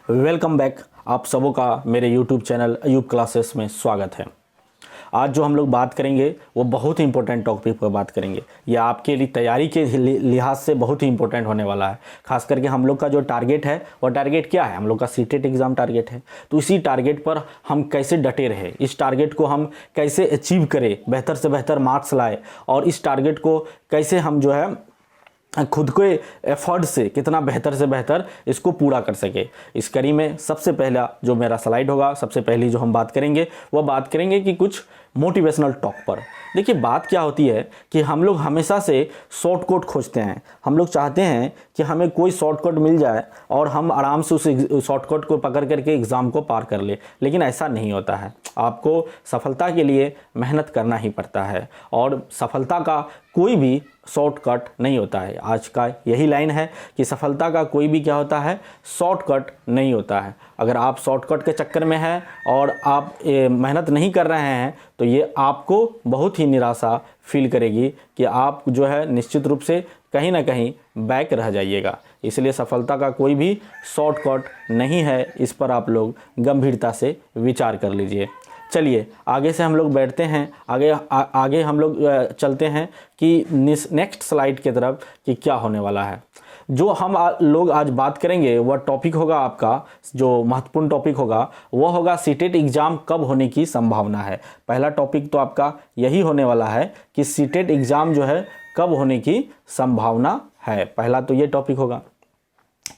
Welcome back. आप सबों का मेरे यूट्यूब चैनल अयूब क्लासेस में स्वागत है। आज जो हम लोग बात करेंगे वो बहुत ही इंपॉर्टेंट टॉपिक पर बात करेंगे। ये आपके लिए तैयारी के लिहाज से बहुत ही इंपॉर्टेंट होने वाला है। खास करके हम लोग का जो टारगेट है वो टारगेट क्या है, हम लोग का सीटेट एग्ज़ाम टारगेट है। तो इसी टारगेट पर हम कैसे डटे रहे, इस टारगेट को हम कैसे अचीव करें, बेहतर से बेहतर मार्क्स लाए और इस टारगेट को कैसे हम जो है खुद के एफर्ट से कितना बेहतर से बेहतर इसको पूरा कर सके। इस कड़ी में सबसे पहला जो मेरा स्लाइड होगा, सबसे पहली जो हम बात करेंगे वो बात करेंगे कि कुछ मोटिवेशनल टॉक पर। देखिए बात क्या होती है कि हम लोग हमेशा से शॉर्टकट खोजते हैं। हम लोग चाहते हैं कि हमें कोई शॉर्टकट मिल जाए और हम आराम से उस शॉर्टकट को पकड़ करके एग्ज़ाम को पार कर ले, लेकिन ऐसा नहीं होता है। आपको सफलता के लिए मेहनत करना ही पड़ता है और सफलता का कोई भी शॉर्टकट नहीं होता है। आज का यही लाइन है कि सफलता का कोई भी क्या होता है, शॉर्टकट नहीं होता है। अगर आप शॉर्टकट के चक्कर में हैं और आप मेहनत नहीं कर रहे हैं तो ये आपको बहुत ही निराशा फील करेगी कि आप जो है निश्चित रूप से कहीं ना कहीं बैक रह जाइएगा। इसलिए सफलता का कोई भी शॉर्टकट नहीं है, इस पर आप लोग गंभीरता से विचार कर लीजिए। चलिए आगे से हम लोग बैठते हैं, आगे हम लोग चलते हैं कि नेक्स्ट स्लाइड की तरफ कि क्या होने वाला है। जो हम लोग आज बात करेंगे वह टॉपिक होगा, आपका जो महत्वपूर्ण टॉपिक होगा वह होगा सीटेट एग्ज़ाम कब होने की संभावना है। पहला टॉपिक तो आपका यही होने वाला है कि सीटेट एग्ज़ाम जो है कब होने की संभावना है। पहला तो ये टॉपिक होगा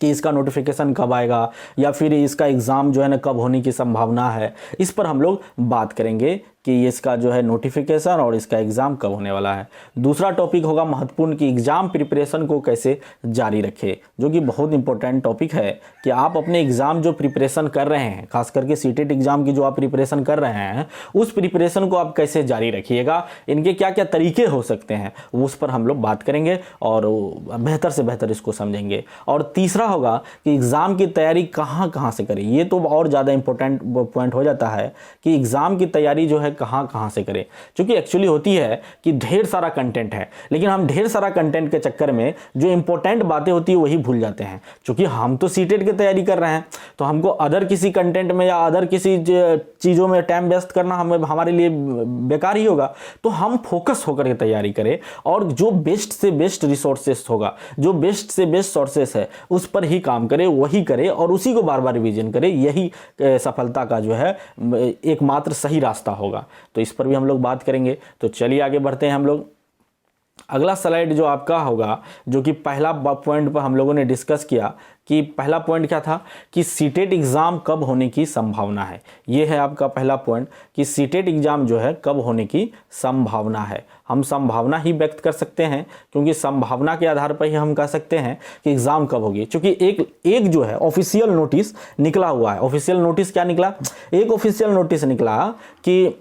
कि इसका नोटिफिकेशन कब आएगा या फिर इसका एग्ज़ाम जो है ना कब होने की संभावना है। इस पर हम लोग बात करेंगे कि इसका जो है नोटिफिकेशन और इसका एग्ज़ाम कब होने वाला है। दूसरा टॉपिक होगा महत्वपूर्ण कि एग्ज़ाम प्रिपरेशन को कैसे जारी रखें, जो कि बहुत इंपॉर्टेंट टॉपिक है कि आप अपने एग्ज़ाम जो प्रिपरेशन कर रहे हैं, खास करके सीटेट एग्ज़ाम की जो आप प्रिपरेशन कर रहे हैं उस प्रिपरेशन को आप कैसे जारी रखिएगा, इनके क्या क्या तरीके हो सकते हैं उस पर हम लोग बात करेंगे और बेहतर से बेहतर इसको समझेंगे। और तीसरा होगा कि एग्ज़ाम की तैयारी कहाँ कहाँ से करें। ये तो और ज़्यादा इंपॉर्टेंट पॉइंट हो जाता है कि एग्ज़ाम की तैयारी जो है कहाँ कहाँ से करें, क्योंकि एक्चुअली होती है कि ढेर सारा कंटेंट है, लेकिन हम ढेर सारा कंटेंट के चक्कर में जो इंपॉर्टेंट बातें होती है वही भूल जाते हैं। क्योंकि हम तो सीटेट की तैयारी कर रहे हैं तो हमको अदर किसी कंटेंट में या अदर किसी चीज़ों में टाइम वेस्ट करना हमारे लिए बेकार ही होगा। तो हम फोकस होकर के तैयारी करें और जो बेस्ट से बेस्ट रिसोर्सेस होगा, जो बेस्ट से बेस्ट सोर्सेस है उस पर ही काम करें, वही करें और उसी को बार बार रिवीजन करें। यही सफलता का जो है एकमात्र सही रास्ता होगा। तो इस पर भी हम लोग बात करेंगे। तो चलिए आगे बढ़ते हैं हम लोग। अगला स्लाइड जो आपका होगा, जो कि पहला पॉइंट पर हम लोगों ने डिस्कस किया कि पहला पॉइंट क्या था कि सीटेट एग्ज़ाम कब होने की संभावना है। ये है आपका पहला पॉइंट कि सीटेट एग्ज़ाम जो है कब होने की संभावना है। हम संभावना ही व्यक्त कर सकते हैं क्योंकि संभावना के आधार पर ही हम कह सकते हैं कि एग्ज़ाम कब होगी। क्योंकि एक जो है ऑफिशियल नोटिस निकला हुआ है। ऑफिशियल नोटिस क्या निकला, एक ऑफिशियल नोटिस निकला कि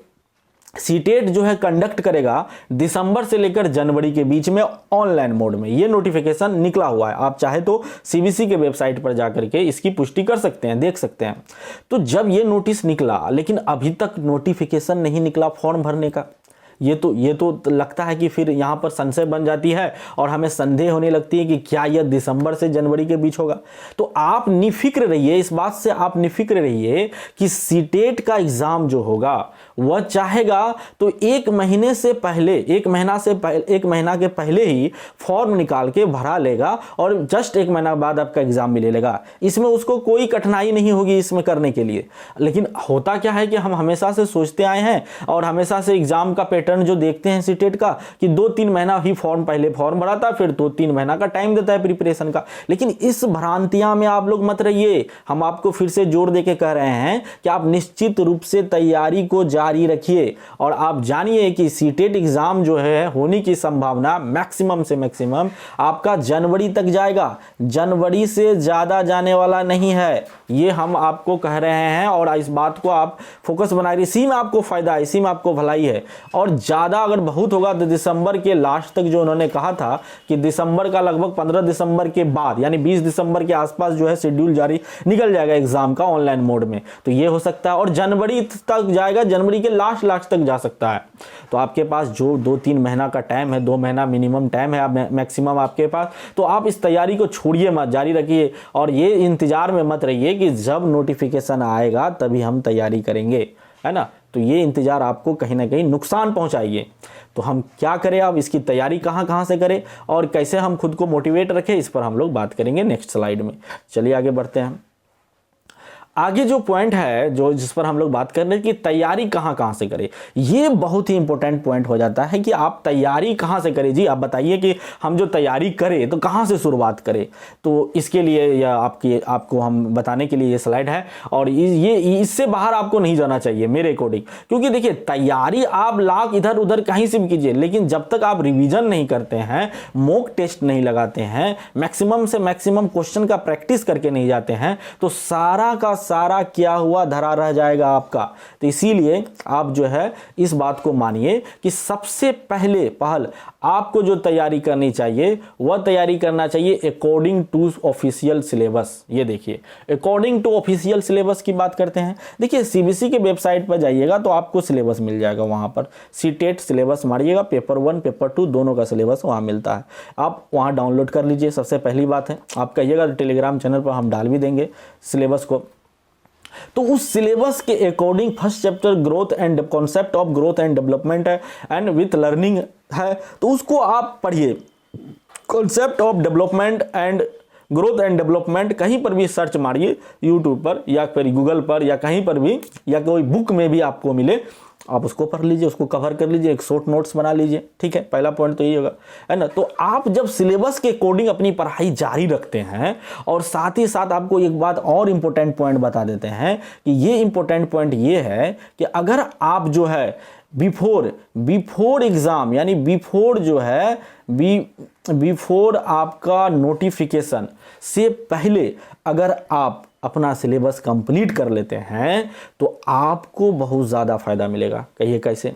सीटेट जो है कंडक्ट करेगा दिसंबर से लेकर जनवरी के बीच में ऑनलाइन मोड में। ये नोटिफिकेशन निकला हुआ है। आप चाहे तो सीबीसी के वेबसाइट पर जाकर के इसकी पुष्टि कर सकते हैं, देख सकते हैं। तो जब ये नोटिस निकला लेकिन अभी तक नोटिफिकेशन नहीं निकला फॉर्म भरने का, ये तो लगता है कि फिर यहाँ पर संशय बन जाती है और हमें संदेह होने लगती है कि क्या यह दिसंबर से जनवरी के बीच होगा। तो आप निफिक्र रहिए, इस बात से आप निफिक्र रहिए कि सीटेट का एग्ज़ाम जो होगा वह चाहेगा तो एक महीने से पहले, एक महीना के पहले ही फॉर्म निकाल के भरा लेगा और जस्ट एक महीना बाद आपका एग्ज़ाम मिलेगा। इसमें उसको कोई कठिनाई नहीं होगी इसमें करने के लिए। लेकिन होता क्या है कि हम हमेशा से सोचते आए हैं और हमेशा से एग्ज़ाम का पैटर्न जो देखते हैं सीटेट का कि 2-3 महीना ही पहले फॉर्म भराता है, फिर 2-3 महीना का टाइम देता है प्रिपरेशन का। लेकिन इस भ्रांतियां में आप लोग मत रहिए। हम आपको फिर से जोर देके कह रहे हैं कि आप निश्चित रूप से तैयारी को जारी रखिए और आप जानिए कि सीटेट एग्जाम जो है होने की संभावना मैक्सिमम से मैक्सिमम आपका जनवरी तक जाएगा। जनवरी से ज्यादा जाने वाला नहीं है, ये हम आपको कह रहे हैं और इस बात को आप फोकस बनाइए। इसी में आपको फायदा है, इसी में आपको भलाई है। और और ज़्यादा अगर बहुत होगा तो दिसंबर के लास्ट तक, जो उन्होंने कहा था कि दिसंबर का लगभग 15 दिसंबर के बाद यानी 20 दिसंबर के आसपास जो है शेड्यूल जारी निकल जाएगा एग्जाम का ऑनलाइन मोड में, तो ये हो सकता है। और जनवरी तक जाएगा, जनवरी के लास्ट तक जा सकता है। तो आपके पास जो 2-3 महीना का टाइम है, 2 महीना मिनिमम टाइम है मैक्सिमम आपके पास, तो आप इस तैयारी को छोड़िए मत, जारी रखिए और ये इंतजार में मत रहिए कि जब नोटिफिकेशन आएगा तभी हम तैयारी करेंगे, है ना। तो ये इंतजार आपको कहीं ना कहीं नुकसान पहुंचाइए। तो हम क्या करें, अब इसकी तैयारी कहाँ से करें और कैसे हम खुद को मोटिवेट रखें, इस पर हम लोग बात करेंगे नेक्स्ट स्लाइड में। चलिए आगे बढ़ते हैं। आगे जो पॉइंट है जो जिस पर हम लोग बात कर रहे हैं कि तैयारी कहाँ से करें, ये बहुत ही इंपॉर्टेंट पॉइंट हो जाता है कि आप तैयारी कहाँ से करें। जी आप बताइए कि हम जो तैयारी करें तो कहाँ से शुरुआत करें। तो इसके लिए या आपको हम बताने के लिए ये स्लाइड है और ये इससे बाहर आपको नहीं जाना चाहिए मेरे अकॉर्डिंग, क्योंकि देखिए तैयारी आप लाख इधर उधर कहीं से भी कीजिए, लेकिन जब तक आप रिविजन नहीं करते हैं, मॉक टेस्ट नहीं लगाते हैं, मैक्सिमम से मैक्सिमम क्वेश्चन का प्रैक्टिस करके नहीं जाते हैं, तो सारा क्या हुआ धरा रह जाएगा आपका। तो इसीलिए आप जो है इस बात को मानिए कि सबसे पहल आपको जो तैयारी करनी चाहिए वह तैयारी करना चाहिए अकॉर्डिंग टू ऑफिशियल सिलेबस। ये देखिए अकॉर्डिंग टू ऑफिशियल सिलेबस की बात करते हैं। देखिए सीबीएसई के वेबसाइट पर जाइएगा तो आपको सिलेबस मिल जाएगा, वहां पर सीटेट सिलेबस मारिएगा, पेपर 1 पेपर 2 दोनों का सिलेबस वहां मिलता है, आप वहां डाउनलोड कर लीजिए। सबसे पहली बात है, आप कहिएगा तो टेलीग्राम चैनल पर हम डाल भी देंगे सिलेबस को। तो उस सिलेबस के according first chapter growth and concept of growth and development है एंड विथ लर्निंग है, तो उसको आप पढ़िए। Concept of development and growth and development कहीं पर भी सर्च मारिए यूट्यूब पर या फिर गूगल पर या कहीं पर भी, या कोई बुक में भी आपको मिले, आप उसको पढ़ लीजिए, उसको कवर कर लीजिए, एक शॉर्ट नोट्स बना लीजिए। ठीक है, पहला पॉइंट तो यही होगा, है ना। तो आप जब सिलेबस के अकॉर्डिंग अपनी पढ़ाई जारी रखते हैं, और साथ ही साथ आपको एक बात और इंपॉर्टेंट पॉइंट बता देते हैं कि ये इंपॉर्टेंट पॉइंट ये है कि अगर आप जो है बिफोर एग्जाम यानी बिफोर जो है बिफोर आपका नोटिफिकेशन से पहले अगर आप अपना सिलेबस कंप्लीट कर लेते हैं तो आपको बहुत ज़्यादा फायदा मिलेगा। कहिए कैसे?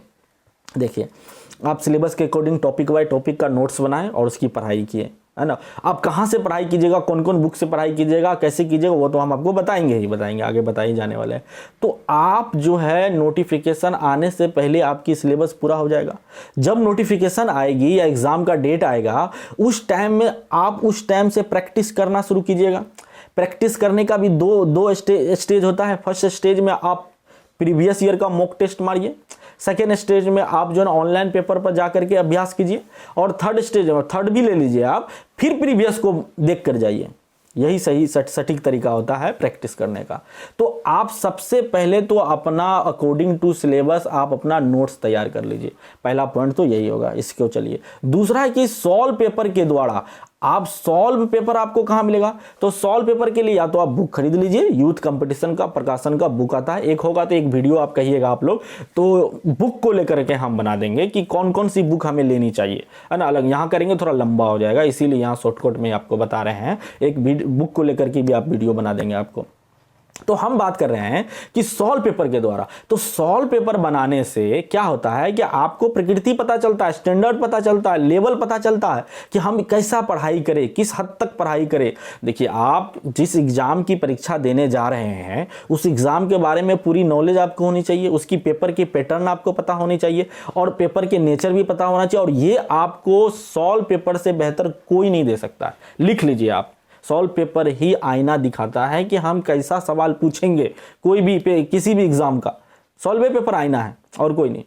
देखिए आप सिलेबस के अकॉर्डिंग टॉपिक बाय टॉपिक का नोट्स बनाएं और उसकी पढ़ाई किए, है ना। आप कहाँ से पढ़ाई कीजिएगा, कौन कौन बुक से पढ़ाई कीजिएगा, कैसे कीजिएगा, वो तो हम आपको बताएंगे, आगे बताए जाने वाले हैं। तो आप जो है नोटिफिकेशन आने से पहले आपकी सिलेबस पूरा हो जाएगा। जब नोटिफिकेशन आएगी या एग्ज़ाम का डेट आएगा, उस टाइम में आप उस टाइम से प्रैक्टिस करना शुरू कीजिएगा। प्रैक्टिस करने का भी दो स्टेज होता है। फर्स्ट स्टेज में आप प्रीवियस ईयर का मॉक टेस्ट मारिए, सेकेंड स्टेज में आप जो है ऑनलाइन पेपर पर जाकर के अभ्यास कीजिए, और थर्ड स्टेज में थर्ड भी ले लीजिए आप, फिर प्रीवियस को देख कर जाइए। यही सही सटीक तरीका होता है प्रैक्टिस करने का। तो आप सबसे पहले तो अपना अकॉर्डिंग टू सिलेबस आप अपना नोट्स तैयार कर लीजिए। पहला पॉइंट तो यही होगा, इसको चलिए। दूसरा है कि सॉल्व पेपर के द्वारा आप सॉल्व पेपर आपको कहाँ मिलेगा, तो सॉल्व पेपर के लिए या तो आप बुक खरीद लीजिए, यूथ कंपटीशन का प्रकाशन का बुक आता है, एक होगा तो एक वीडियो आप कहिएगा आप लोग, तो बुक को लेकर के हम बना देंगे कि कौन कौन सी बुक हमें लेनी चाहिए, है ना। अलग यहाँ करेंगे थोड़ा लंबा हो जाएगा, इसीलिए यहाँ शॉर्टकट में आपको बता रहे हैं, एक बुक को लेकर के भी आप वीडियो बना देंगे आपको। तो हम बात कर रहे हैं कि सॉल्व पेपर के द्वारा। तो सॉल्व पेपर बनाने से क्या होता है कि आपको प्रकृति पता चलता है, स्टैंडर्ड पता चलता है, लेवल पता चलता है कि हम कैसा पढ़ाई करें, किस हद तक पढ़ाई करें। देखिए आप जिस एग्जाम की परीक्षा देने जा रहे हैं उस एग्जाम के बारे में पूरी नॉलेज आपको होनी चाहिए, उसकी पेपर की पैटर्न आपको पता होनी चाहिए और पेपर के नेचर भी पता होना चाहिए, और ये आपको सॉल्व पेपर से बेहतर कोई नहीं दे सकता है। लिख लीजिए आप, सॉल्व पेपर ही आईना दिखाता है कि हम कैसा सवाल पूछेंगे, कोई भी किसी भी एग्जाम का सॉल्व पेपर आईना है और कोई नहीं।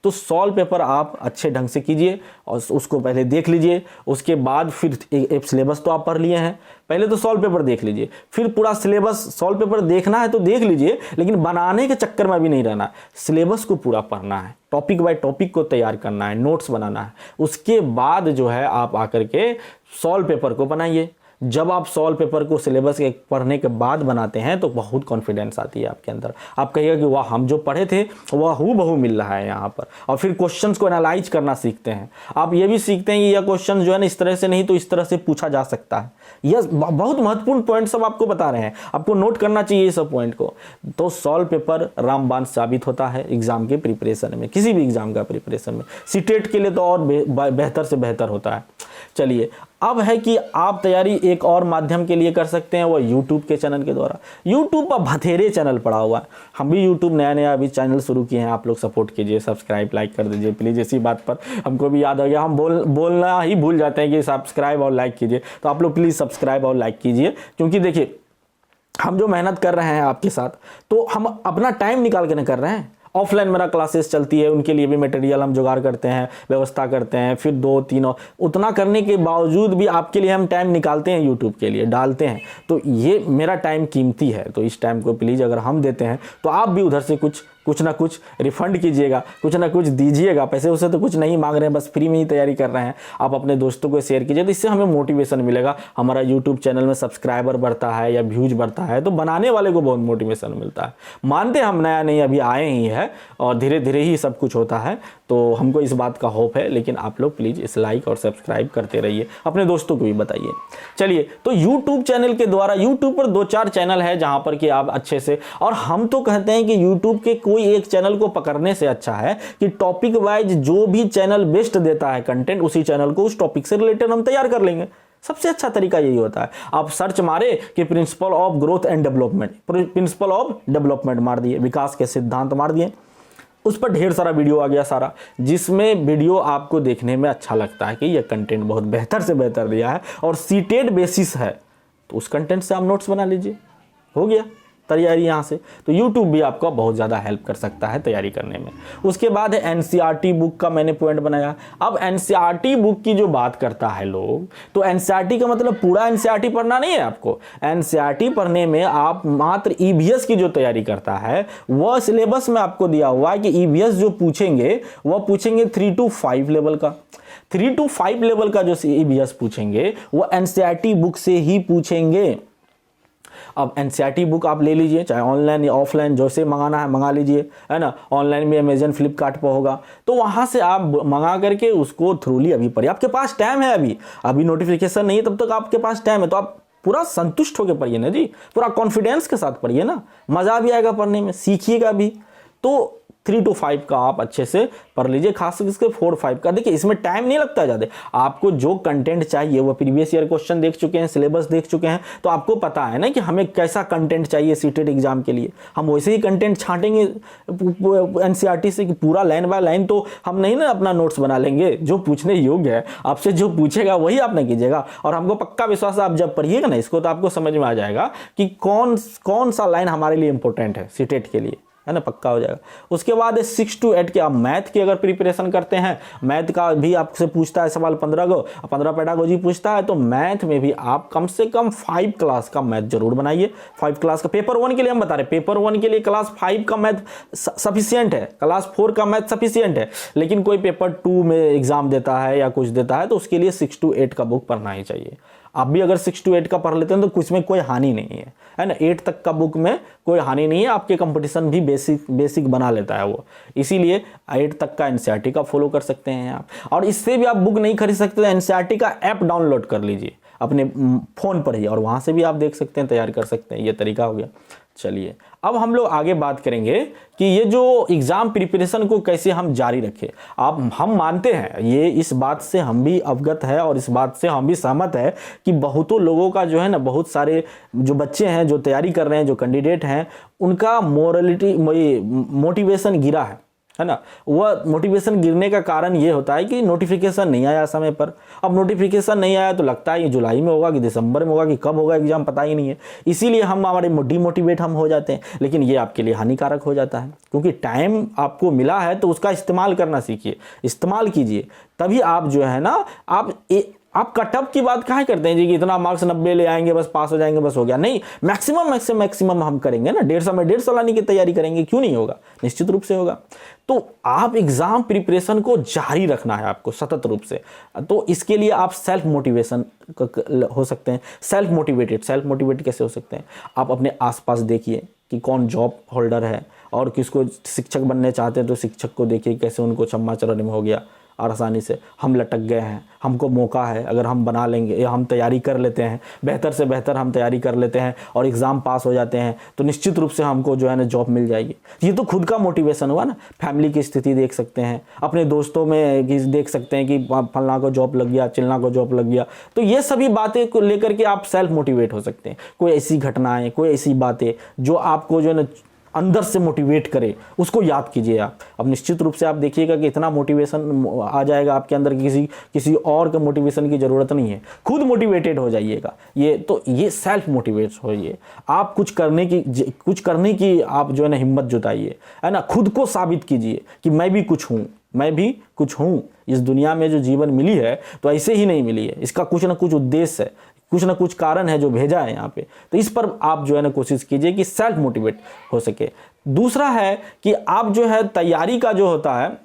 तो सॉल्व पेपर आप अच्छे ढंग से कीजिए और उसको पहले देख लीजिए, उसके बाद फिर एक सिलेबस तो आप पढ़ लिए हैं, पहले तो सॉल्व पेपर देख लीजिए, फिर पूरा सिलेबस। सॉल्व पेपर देखना है तो देख लीजिए, लेकिन बनाने के चक्कर में भी नहीं रहना, सिलेबस को पूरा पढ़ना है, टॉपिक बाय टॉपिक को तैयार करना है, नोट्स बनाना है। उसके बाद जो है आप आकर के सॉल्व पेपर को बनाइए। जब आप सॉल्व पेपर को सिलेबस के पढ़ने के बाद बनाते हैं तो बहुत कॉन्फिडेंस आती है आपके अंदर। आप कहिएगा कि वाह, हम जो पढ़े थे वह हूबहू मिल रहा है यहाँ पर। और फिर क्वेश्चंस को एनालाइज करना सीखते हैं। आप ये भी सीखते हैं कि यह क्वेश्चन जो है ना इस तरह से नहीं तो इस तरह से पूछा जा सकता है। यह बहुत महत्वपूर्ण पॉइंट सब आपको बता रहे हैं, आपको नोट करना चाहिए ये सब पॉइंट को। तो सॉल्व पेपर रामबाण साबित होता है एग्जाम के प्रिपरेशन में, किसी भी एग्जाम का प्रिपरेशन में। सीटेट के लिए तो और बेहतर से बेहतर होता है। चलिए, अब है कि आप तैयारी एक और माध्यम के लिए कर सकते हैं, वो यूट्यूब के चैनल के द्वारा। यूट्यूब पर बथेरे चैनल पड़ा हुआ है। हम भी यूट्यूब नया अभी चैनल शुरू किए हैं, आप लोग सपोर्ट कीजिए, सब्सक्राइब लाइक कर दीजिए प्लीज़। इसी बात पर हमको भी याद आ गया, हम बोलना ही भूल जाते हैं कि सब्सक्राइब और लाइक कीजिए। तो आप लोग प्लीज़ सब्सक्राइब और लाइक कीजिए, क्योंकि देखिए हम जो मेहनत कर रहे हैं आपके साथ, तो हम अपना टाइम निकाल के न कर रहे हैं। ऑफलाइन मेरा क्लासेस चलती है, उनके लिए भी मटेरियल हम जुगाड़ करते हैं, व्यवस्था करते हैं, फिर 2-3 और उतना करने के बावजूद भी आपके लिए हम टाइम निकालते हैं, यूट्यूब के लिए डालते हैं। तो ये मेरा टाइम कीमती है, तो इस टाइम को प्लीज़ अगर हम देते हैं तो आप भी उधर से कुछ ना कुछ रिफंड कीजिएगा, कुछ ना कुछ दीजिएगा। पैसे उसे तो कुछ नहीं मांग रहे हैं, बस फ्री में ही तैयारी कर रहे हैं। आप अपने दोस्तों को शेयर कीजिए, तो इससे हमें मोटिवेशन मिलेगा। हमारा यूट्यूब चैनल में सब्सक्राइबर बढ़ता है या व्यूज बढ़ता है तो बनाने वाले को बहुत मोटिवेशन मिलता है। मानते हैं हम नया नहीं अभी आए ही है और धीरे धीरे ही सब कुछ होता है, तो हमको इस बात का होप है। लेकिन आप लोग प्लीज़ इस लाइक और सब्सक्राइब करते रहिए, अपने दोस्तों को भी बताइए। चलिए, तो यूट्यूब चैनल के द्वारा, यूट्यूब पर 2-4 चैनल है जहाँ पर कि आप अच्छे से, और हम तो कहते हैं कि यूट्यूब के कोई एक चैनल को पकड़ने से अच्छा है कि टॉपिक वाइज जो भी चैनल बेस्ट देता है कंटेंट, उसी चैनल को उस टॉपिक से रिलेटेड हम तैयार कर लेंगे। सबसे अच्छा तरीका यही होता है। आप सर्च मारे कि principle of growth and development, principle of development मार दिए, विकास के सिद्धांत मार दिए, उस पर ढेर सारा वीडियो आ गया सारा, जिसमें वीडियो आपको देखने में अच्छा लगता है कि यह कंटेंट बहुत बेहतर से बेहतर दिया है और सीटेड बेसिस है, तो उस कंटेंट से आप नोट्स बना लीजिए, हो गया तैयारी यहाँ से। तो YouTube भी आपका बहुत ज़्यादा हेल्प कर सकता है तैयारी करने में। उसके बाद है NCERT बुक का मैंने पॉइंट बनाया। अब NCERT बुक की जो बात करता है लोग, तो NCERT का मतलब पूरा NCERT पढ़ना नहीं है आपको। NCERT पढ़ने में आप मात्र EVS की जो तैयारी करता है वह सिलेबस में आपको दिया हुआ है कि EVS जो पूछेंगे वह पूछेंगे 3 to 5 लेवल का। 3 to 5 लेवल का जो EVS पूछेंगे वो NCERT बुक से ही पूछेंगे। अब NCERT बुक आप ले लीजिए, चाहे ऑनलाइन या ऑफलाइन, जैसे मंगाना है मंगा लीजिए, है ना। ऑनलाइन भी अमेजन फ्लिपकार्ट पर होगा, तो वहाँ से आप मंगा करके उसको थ्रूली अभी पढ़िए। आपके पास टाइम है, अभी नोटिफिकेशन नहीं है, तब तक आपके पास टाइम है, तो आप पूरा संतुष्ट होकर पढ़िए ना जी, पूरा कॉन्फिडेंस के साथ पढ़िए ना, मज़ा भी आएगा पढ़ने में, सीखिएगा भी। तो 3 to 5 का आप अच्छे से पढ़ लीजिए, खास करके 4-5 का। देखिए इसमें टाइम नहीं लगता ज़्यादा, आपको जो कंटेंट चाहिए वो प्रीवियस ईयर क्वेश्चन देख चुके हैं, सिलेबस देख चुके हैं, तो आपको पता है ना कि हमें कैसा कंटेंट चाहिए सीटेट एग्जाम के लिए। हम वैसे ही कंटेंट छांटेंगे NCERT से कि पूरा लाइन बाय लाइन तो हम नहीं ना अपना नोट्स बना लेंगे। जो पूछने योग्य है आपसे जो पूछेगा वही आप ना कीजिएगा, और हमको पक्का विश्वास है आप जब पढ़िएगा ना इसको तो आपको समझ में आ जाएगा कि कौन सा लाइन हमारे लिए इंपॉर्टेंट है सीटेट के लिए, है ना, पक्का हो जाएगा। उसके बाद 6 to 8 के आप मैथ की अगर प्रिपरेशन करते हैं, मैथ का भी आपसे पूछता है सवाल 15 पेडागोजी पूछता है, तो मैथ में भी आप कम से कम 5 क्लास का मैथ जरूर बनाइए। 5 क्लास का पेपर 1 के लिए हम बता रहे हैं, पेपर 1 के लिए क्लास 5 का मैथ सफिशियंट है, क्लास 4 का मैथ सफिशियंट है। लेकिन कोई पेपर 2 में एग्जाम देता है या कुछ देता है तो उसके लिए 6 to 8 का बुक पढ़ना ही चाहिए। आप भी अगर 6 to 8 का पढ़ लेते हैं तो कुछ में कोई हानि नहीं है ना। 8 तक का बुक में कोई हानि नहीं है, आपके कंपटीशन भी बेसिक बना लेता है वो, इसीलिए 8 तक का NCERT का फॉलो कर सकते हैं आप। और इससे भी आप बुक नहीं खरीद सकते तो NCERT का ऐप डाउनलोड कर लीजिए अपने फ़ोन पर ही, और वहाँ से भी आप देख सकते हैं, तैयार कर सकते हैं। ये तरीका हो गया। चलिए, अब हम लोग आगे बात करेंगे कि ये जो एग्ज़ाम प्रिपरेशन को कैसे हम जारी रखें। हम मानते हैं, ये इस बात से हम भी अवगत है और इस बात से हम भी सहमत है कि बहुतों लोगों का जो है ना, बहुत सारे जो बच्चे हैं जो तैयारी कर रहे हैं, जो कैंडिडेट हैं, उनका मोटिवेशन गिरा है ना। वह मोटिवेशन गिरने का कारण ये होता है कि नोटिफिकेशन नहीं आया समय पर। अब नोटिफिकेशन नहीं आया तो लगता है ये जुलाई में होगा कि दिसंबर में होगा कि कब होगा एग्जाम, पता ही नहीं है। इसीलिए हमारे डिमोटिवेट हम हो जाते हैं, लेकिन ये आपके लिए हानिकारक हो जाता है, क्योंकि टाइम आपको मिला है तो उसका इस्तेमाल करना सीखिए, इस्तेमाल कीजिए, तभी आप जो है ना आप कटअप की बात काहे करते हैं जी कि इतना मार्क्स 90 ले आएंगे बस पास हो जाएंगे बस हो गया, नहीं, मैक्सिमम हम करेंगे ना, 150 में 150 लाने की तैयारी करेंगे, क्यों नहीं होगा, निश्चित रूप से होगा। तो आप एग्जाम प्रिपरेशन को जारी रखना है आपको सतत रूप से। तो इसके लिए आप सेल्फ मोटिवेशन हो सकते हैं, सेल्फ मोटिवेटेड कैसे हो सकते हैं, आप अपने आसपास देखिए कि कौन जॉब होल्डर है और किसको शिक्षक बनने चाहते हैं तो शिक्षक को देखिए कैसे उनको चम्मा चरण में हो गया और आसानी से। हम लटक गए हैं, हमको मौका है, अगर हम बना लेंगे या हम तैयारी कर लेते हैं, बेहतर से बेहतर हम तैयारी कर लेते हैं और एग्ज़ाम पास हो जाते हैं तो निश्चित रूप से हमको जो है ना जॉब मिल जाएगी। ये तो खुद का मोटिवेशन हुआ ना। फैमिली की स्थिति देख सकते हैं, अपने दोस्तों में देख सकते हैं कि फलना को जॉब लग गया, चिलना को जॉब लग गया। तो ये सभी बातें को लेकर के आप सेल्फ मोटिवेट हो सकते हैं। कोई ऐसी घटनाएँ, कोई ऐसी बातें जो आपको जो है ना अंदर से मोटिवेट करे, उसको याद कीजिए आप। अब निश्चित रूप से आप देखिएगा कि इतना मोटिवेशन आ जाएगा आपके अंदर, किसी और के मोटिवेशन की ज़रूरत नहीं है, खुद मोटिवेटेड हो जाइएगा। ये सेल्फ मोटिवेट होइए। आप कुछ करने की आप जो है ना हिम्मत जुटाइए, है ना, खुद को साबित कीजिए कि मैं भी कुछ हूँ। इस दुनिया में जो जीवन मिली है तो ऐसे ही नहीं मिली है, इसका कुछ ना कुछ उद्देश्य है, कुछ ना कुछ कारण है जो भेजा है यहाँ पे। तो इस पर आप जो है ना कोशिश कीजिए कि सेल्फ मोटिवेट हो सके। दूसरा है कि आप जो है तैयारी का जो होता है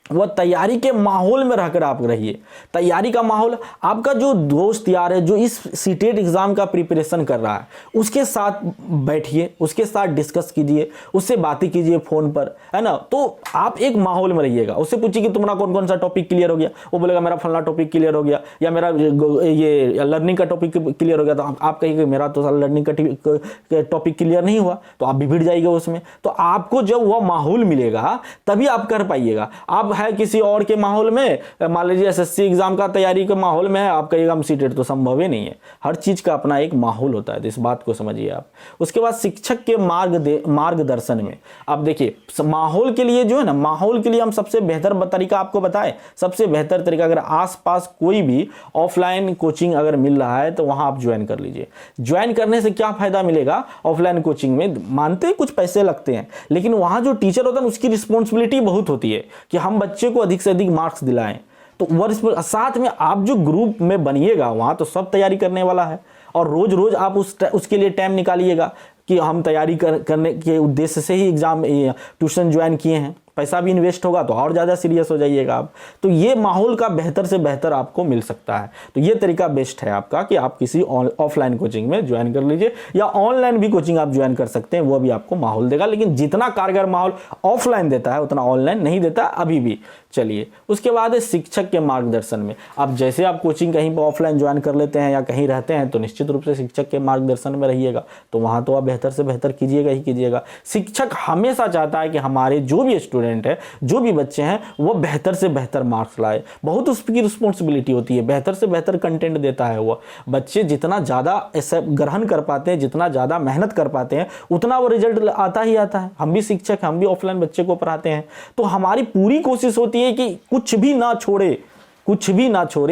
वह तैयारी के माहौल में रहकर आप रहिए। तैयारी का माहौल, आपका जो दोस्त यार है जो इस सीटेट एग्जाम का प्रिपरेशन कर रहा है उसके साथ बैठिए, उसके साथ डिस्कस कीजिए, उससे बातें कीजिए फ़ोन पर, है ना। तो आप एक माहौल में रहिएगा। उससे पूछिए कि तुम्हारा कौन कौन सा टॉपिक क्लियर हो गया, वो बोलेगा मेरा फलना टॉपिक क्लियर हो गया, या मेरा ये लर्निंग का टॉपिक क्लियर हो गया। तो आप कहिए मेरा तो लर्निंग का टॉपिक क्लियर नहीं हुआ, तो आप भी भिड़ जाइएगा उसमें। तो आपको जब वह माहौल मिलेगा तभी आप कर पाइएगा। आप है किसी और के माहौल में, मान लीजिए एसएससी एग्जाम का तैयारी के माहौल में है, आप कहिएगा हम सीटेट, तो संभव ही नहीं है। हर चीज का अपना एक माहौल होता है, तो इस बात को समझिए आप। उसके बाद शिक्षक के मार्गदर्शन में आप देखिए, माहौल के लिए जो है ना, माहौल के लिए हम सबसे बेहतर तरीका आपको बताएं, सबसे बेहतर तरीका, अगर आसपास कोई भी ऑफलाइन कोचिंग अगर मिल रहा है तो वहां आप ज्वाइन कर लीजिए। ज्वाइन करने से क्या फायदा मिलेगा, ऑफलाइन कोचिंग में मानते हैं कुछ पैसे लगते हैं, लेकिन वहां जो टीचर होता है उसकी रिस्पॉन्सिबिलिटी बहुत होती है कि हम बच्चे को अधिक से अधिक मार्क्स दिलाएं। तो साथ में आप जो ग्रुप में बनिएगा वहां तो सब तैयारी करने वाला है, और रोज रोज आप उसके लिए टाइम निकालिएगा कि हम तैयारी करने के उद्देश्य से ही एग्जाम ट्यूशन ज्वाइन किए हैं। पैसा भी इन्वेस्ट होगा तो और ज़्यादा सीरियस हो जाइएगा आप। तो ये माहौल का बेहतर से बेहतर आपको मिल सकता है। तो ये तरीका बेस्ट है आपका कि आप किसी ऑफलाइन कोचिंग में ज्वाइन कर लीजिए, या ऑनलाइन भी कोचिंग आप ज्वाइन कर सकते हैं, वो भी आपको माहौल देगा। लेकिन जितना कारगर माहौल ऑफलाइन देता है उतना ऑनलाइन नहीं देता अभी भी। चलिए, उसके बाद है शिक्षक के मार्गदर्शन में। अब जैसे आप कोचिंग कहीं पर ऑफलाइन ज्वाइन कर लेते हैं या कहीं रहते हैं तो निश्चित रूप से शिक्षक के मार्गदर्शन में रहिएगा, तो वहाँ तो आप बेहतर से बेहतर कीजिएगा ही कीजिएगा। शिक्षक हमेशा चाहता है कि हमारे जो भी स्टूडेंट है, जो भी बच्चे हैं, वो बेहतर से बेहतर मार्क्स लाए। बहुत उसकी रिस्पॉन्सिबिलिटी होती है, बेहतर से बेहतर कंटेंट देता है वो। बच्चे जितना ज़्यादा ऐसा ग्रहण कर पाते हैं, जितना ज़्यादा मेहनत कर पाते हैं, उतना वो रिजल्ट आता ही आता है। हम भी शिक्षक, हम भी ऑफलाइन बच्चे को पढ़ाते हैं, तो हमारी पूरी कोशिश होती है कि कुछ भी ना छोड़े,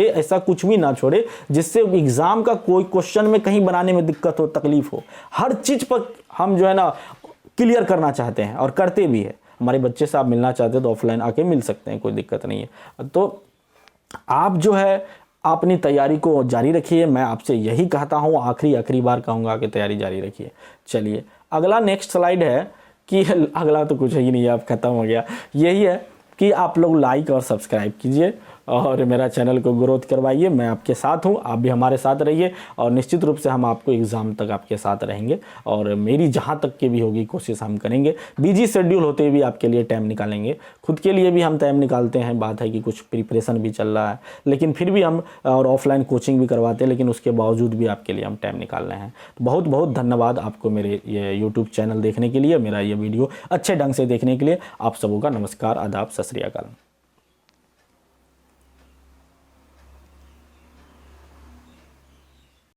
ऐसा कुछ भी ना छोड़े जिससे एग्जाम का कोई क्वेश्चन में कहीं बनाने में दिक्कत हो, तकलीफ हो। हर चीज पर हम जो है ना क्लियर करना चाहते हैं और करते भी है। हमारे बच्चे से आप मिलना चाहते हैं तो ऑफलाइन आके मिल सकते हैं, कोई दिक्कत नहीं है। तो आप जो है अपनी तैयारी को जारी रखिए। मैं आपसे यही कहता हूँ, आखिरी बार कहूँगा कि तैयारी जारी रखिए। चलिए, अगला नेक्स्ट स्लाइड है कि अगला तो कुछ ही नहीं है, अब खत्म हो गया। यही है कि आप लोग लाइक और सब्सक्राइब कीजिए और मेरा चैनल को ग्रोथ करवाइए। मैं आपके साथ हूँ, आप भी हमारे साथ रहिए, और निश्चित रूप से हम आपको एग्ज़ाम तक आपके साथ रहेंगे, और मेरी जहाँ तक की भी होगी कोशिश हम करेंगे। बिजी शेड्यूल होते भी आपके लिए टाइम निकालेंगे, खुद के लिए भी हम टाइम निकालते हैं। बात है कि कुछ प्रिपरेशन भी चल रहा है, लेकिन फिर भी हम और ऑफलाइन कोचिंग भी करवाते हैं, लेकिन उसके बावजूद भी आपके लिए हम टाइम निकाल रहे हैं। तो बहुत बहुत धन्यवाद आपको मेरे ये यूट्यूब चैनल देखने के लिए, मेरा ये वीडियो अच्छे ढंग से देखने के लिए। आप सबों का नमस्कार, आदाब, सत श्री अकाल।